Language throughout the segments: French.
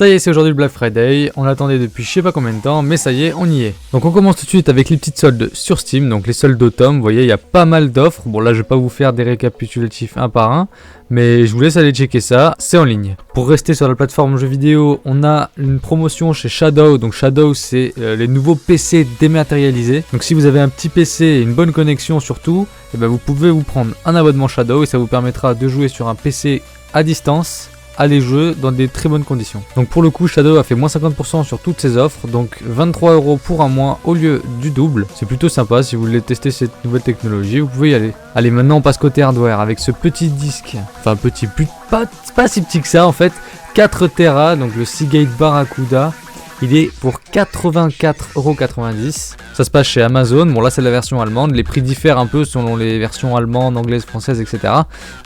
Ça y est, c'est aujourd'hui le Black Friday, on l'attendait depuis je sais pas combien de temps, mais ça y est, on y est. Donc on commence tout de suite avec les petites soldes sur Steam, donc les soldes d'automne, vous voyez, il y a pas mal d'offres. Bon là je vais pas vous faire des récapitulatifs un par un, mais je vous laisse aller checker ça, c'est en ligne. Pour rester sur la plateforme jeux vidéo, on a une promotion chez Shadow, donc Shadow c'est les nouveaux PC dématérialisés. Donc si vous avez un petit PC et une bonne connexion surtout, et ben vous pouvez vous prendre un abonnement Shadow et ça vous permettra de jouer sur un PC à distance à les jeux dans des très bonnes conditions. Donc pour le coup Shadow a fait moins 50% sur toutes ses offres, donc 23 € pour un mois au lieu du double. C'est plutôt sympa si vous voulez tester cette nouvelle technologie, vous pouvez y aller. Allez, maintenant on passe côté hardware avec ce petit disque, enfin petit, pas si petit que ça en fait, 4 Tera, donc le Seagate Barracuda. Il est pour 84,90 €. Ça se passe chez Amazon. Bon là c'est la version allemande. Les prix diffèrent un peu selon les versions allemandes, anglaises, françaises, etc.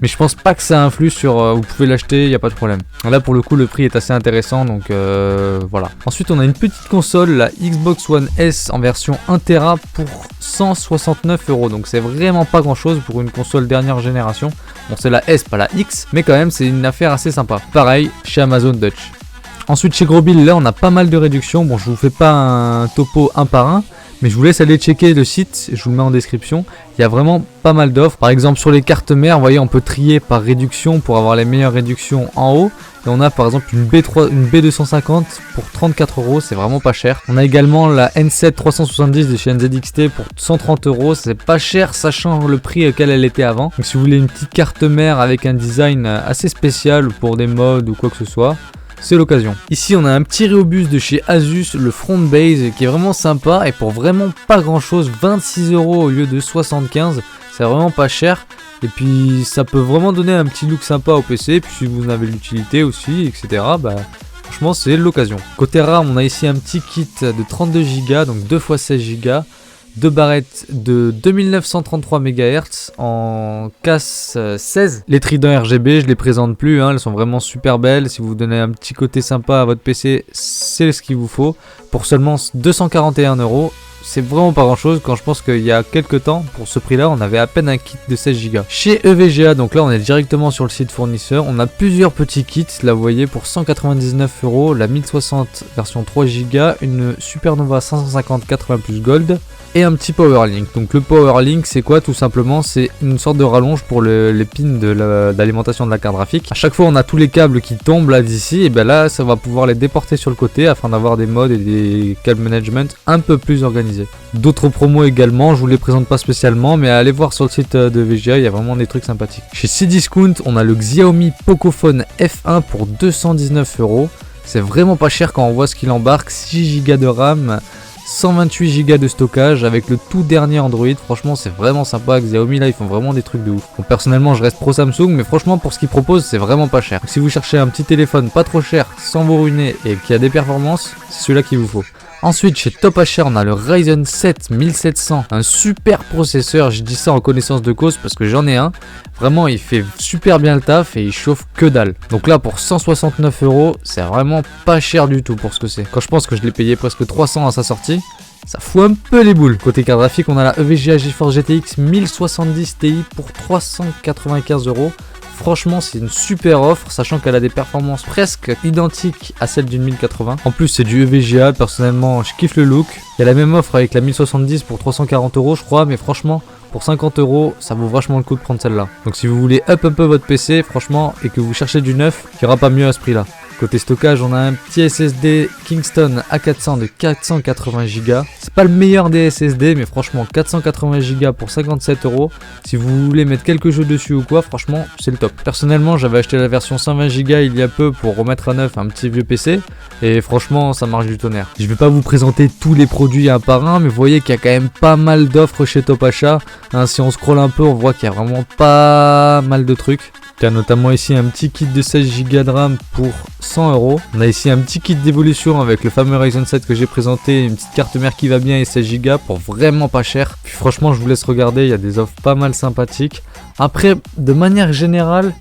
Mais je pense pas que ça influe sur... vous pouvez l'acheter, il n'y a pas de problème. Là pour le coup le prix est assez intéressant. Donc voilà. Ensuite on a une petite console, la Xbox One S en version 1 Tera pour 169 €. Donc c'est vraiment pas grand chose pour une console dernière génération. Bon c'est la S, pas la X. Mais quand même c'est une affaire assez sympa. Pareil chez Amazon Dutch. Ensuite chez Grobil, là on a pas mal de réductions. Bon je vous fais pas un topo un par un, mais je vous laisse aller checker le site, je vous le mets en description. Il y a vraiment pas mal d'offres. Par exemple sur les cartes mères, vous voyez on peut trier par réduction pour avoir les meilleures réductions en haut. Et on a par exemple une B250 pour 34 €, c'est vraiment pas cher. On a également la N7 370 de chez NZXT pour 130 €, c'est pas cher sachant le prix auquel elle était avant. Donc si vous voulez une petite carte mère avec un design assez spécial pour des mods ou quoi que ce soit, c'est l'occasion. Ici on a un petit Rhéobus de chez Asus, le Front Base, qui est vraiment sympa et pour vraiment pas grand chose, 26 € au lieu de 75, c'est vraiment pas cher. Et puis ça peut vraiment donner un petit look sympa au PC, puis si vous en avez l'utilité aussi, etc. Bah franchement c'est l'occasion. Côté RAM on a ici un petit kit de 32 Go, donc 2 x 16 Go. Deux barrettes de 2933 MHz en casse 16. Les tridents RGB, je les présente plus, hein, elles sont vraiment super belles. Si vous donnez un petit côté sympa à votre PC, c'est ce qu'il vous faut. Pour seulement 241 €, c'est vraiment pas grand chose quand je pense qu'il y a quelques temps, pour ce prix là, on avait à peine un kit de 16 Go. Chez EVGA, donc là on est directement sur le site fournisseur, on a plusieurs petits kits, là vous voyez pour 199 €, la 1060 version 3 Go, une Supernova 550 80 plus Gold et un petit Powerlink. Donc le Powerlink c'est quoi? Tout simplement c'est une sorte de rallonge pour les pins d'alimentation de la carte graphique. À chaque fois on a tous les câbles qui tombent là d'ici, et ben là ça va pouvoir les déporter sur le côté afin d'avoir des modes et des câbles management un peu plus organisés. D'autres promos également, je vous les présente pas spécialement, mais allez voir sur le site de VGA, il y a vraiment des trucs sympathiques. Chez Cdiscount on a le Xiaomi Pocophone F1 pour 219 €. C'est vraiment pas cher quand on voit ce qu'il embarque, 6 Go de RAM, 128 Go de stockage avec le tout dernier Android. Franchement c'est vraiment sympa. Xiaomi là ils font vraiment des trucs de ouf. Bon, personnellement je reste pro Samsung, mais franchement pour ce qu'ils proposent c'est vraiment pas cher. Donc, si vous cherchez un petit téléphone pas trop cher sans vous ruiner et qui a des performances, c'est celui-là qu'il vous faut. Ensuite chez TopHR on a le Ryzen 7 1700, un super processeur, je dis ça en connaissance de cause parce que j'en ai un. Vraiment il fait super bien le taf et il chauffe que dalle. Donc là pour 169 €, c'est vraiment pas cher du tout pour ce que c'est. Quand je pense que je l'ai payé presque 300 à sa sortie, ça fout un peu les boules. Côté carte graphique on a la EVGA GeForce GTX 1070 Ti pour 395 €. Franchement c'est une super offre, sachant qu'elle a des performances presque identiques à celles d'une 1080. En plus c'est du EVGA, personnellement je kiffe le look. Il y a la même offre avec la 1070 pour 340 € je crois, mais franchement pour 50 € ça vaut vachement le coup de prendre celle-là. Donc si vous voulez up un peu votre PC franchement et que vous cherchez du neuf, il n'y aura pas mieux à ce prix là. Côté stockage on a un petit SSD Kingston A400 de 480 Go. C'est pas le meilleur des SSD mais franchement 480 Go pour 57 €. Si vous voulez mettre quelques jeux dessus ou quoi, franchement c'est le top. Personnellement j'avais acheté la version 120 Go il y a peu pour remettre à neuf un petit vieux PC et franchement ça marche du tonnerre. Je vais pas vous présenter tous les produits un par un, mais vous voyez qu'il y a quand même pas mal d'offres chez TopHR. Hein, si on scrolle un peu on voit qu'il y a vraiment pas mal de trucs. Il y a notamment ici un petit kit de 16 Go de RAM pour 100 €. On a ici un petit kit d'évolution avec le fameux Ryzen 7 que j'ai présenté, une petite carte mère qui va bien et 16 Go pour vraiment pas cher. Puis franchement je vous laisse regarder, il y a des offres pas mal sympathiques. Après de manière générale,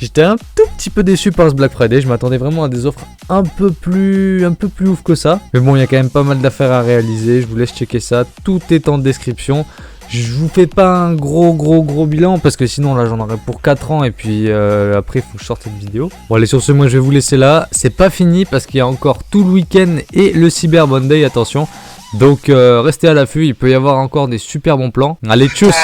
j'étais un tout petit peu déçu par ce Black Friday, je m'attendais vraiment à des offres un peu plus ouf que ça. Mais bon, il y a quand même pas mal d'affaires à réaliser, je vous laisse checker ça, tout est en description. Je vous fais pas un gros bilan parce que sinon là j'en aurais pour 4 ans et puis après il faut que je sorte cette vidéo. Bon allez, sur ce, moi je vais vous laisser là. C'est pas fini parce qu'il y a encore tout le week-end et le Cyber Monday, attention. Donc restez à l'affût, il peut y avoir encore des super bons plans. Allez, tchuss.